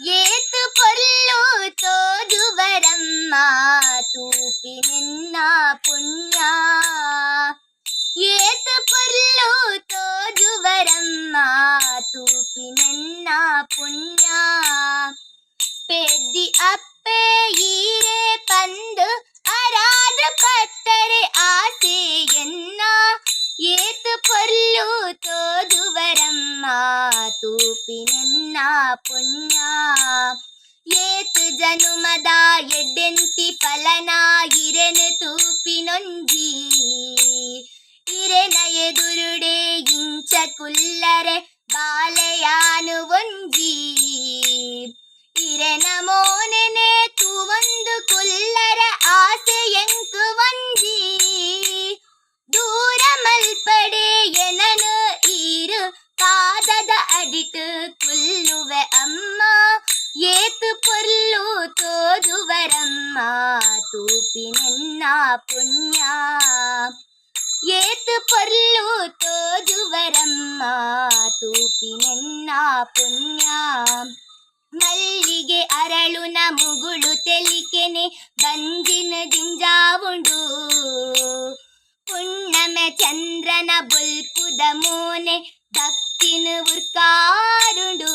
ಏತು ಪೊರ್ಲು ತೋಜುವರಮ್ಮ ತೂಪಿನೆನ್ನ ಪುಣ್ಯ. ಏತು ಪೊರ್ಲು ತೋಜುವರಮ್ಮ ತೂಪಿನೆನ್ನ ಪುಣ್ಯ. ಪೆದ್ದಿ ಅಪ್ಪೆ ಈರೆ ಪಂದು ಅರಾದ ಪತ್ತರೆ ಆಸೆ ಎನ್ನ. ಏತು ಪೊರ್ಲು ತೋಜುವರಮ್ಮ ತೂಪಿನೆನ್ನ ಪುಣ್ಯ. ಏತು ಜನುಮದ ಎಡ್ಡೆಂತಿ ಫಲನ ಇರೆನು ತೂಪಿನೊಂಜಿ. ಇರೆನ ಎದುರುಡೆ ಇಂಚ ಕುಲ್ಲರೆ ಬಾಲೆಯಾನು ಒಂಜಿ. ಇರೆನ ಮೋನೆನೆ ತೂವೊಂದು ಕುಲ್ಲರ ಆಸೆ ಎಂಕು ಒಂಜಿ. ದೂರ ಮಲ್ಪಡೆ ಎನನು ಈರು ಪಾದದ ಅಡಿಟು ಕುಲ್ಲುವೆ ಅಮ್ಮ. ಏತು ಪೊರ್ಲು ತೋಜುವರಮ್ಮ ತೂಪಿನೆನ್ನ ಪುಣ್ಯ. ಏತು ಪೊರ್ಲು ತೋಜುವರಮ್ಮ ತೂಪಿನೆನ್ನ ಪುಣ್ಯ. ಮಲ್ಲಿಗೆ ಅರಳುನ ಮುಗುಳು ತೆಲಿಕೆನೆ ಬಂಜಿನ ಜಿಂಜಾವುಂಡು. ಪುಣ್ಣಮೆ ಚಂದ್ರನ ಬೊಲ್ಪುದ ಮೋನೆ ಭಕ್ತಿನ ಉರ್ಕಾರುಂಡು.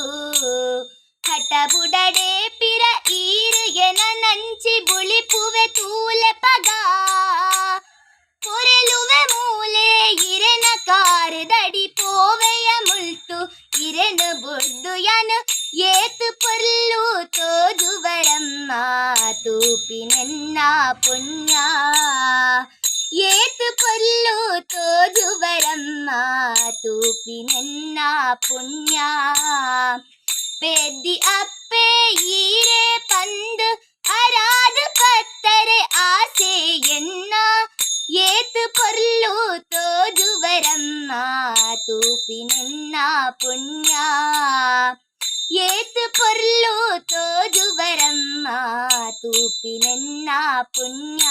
ಹಠ ಬುಡಡೆ ಪಿರ ಈರುಗೆನ ನಂಚಿ ಬುಳಿಪುವೆ ತೂಲೆ ಪಗ. ಪೊರೆಲುವೆ ಮೂಲೆ ಇರೆನ ಕಾರದಡಿ ಪೋವೆಯ ಮುಳ್ತು ಇರೆನು ಬೊಡ್ದು ಯನು. ಏತು ಪೊರ್ಲು ತೋಜುವರಮ್ಮ ತೂಪಿನೆನ್ನ ಪುಣ್ಯ. ಏತು ಪೊರ್ಲು ತೋಜುವರಮ್ಮ ತೂಪಿನೆನ್ನ ಪುಣ್ಯ. ಪೆದ್ದಿ ಅಪ್ಪೆ ಈರೆ ಪಂದು ಅರಾದ ಪತ್ತರೆ ಆಸೆ ಎನ್ನ. ಏತು ಪೊರ್ಲು ತೋಜುವರಮ್ಮ ತೂಪಿನೆನ್ನ ಪುಣ್ಯ. ಏತು ಪೊರ್ಲು ತೋಜುವರಮ್ಮ ತೂಪಿನೆನ್ನ ಪುಣ್ಯ.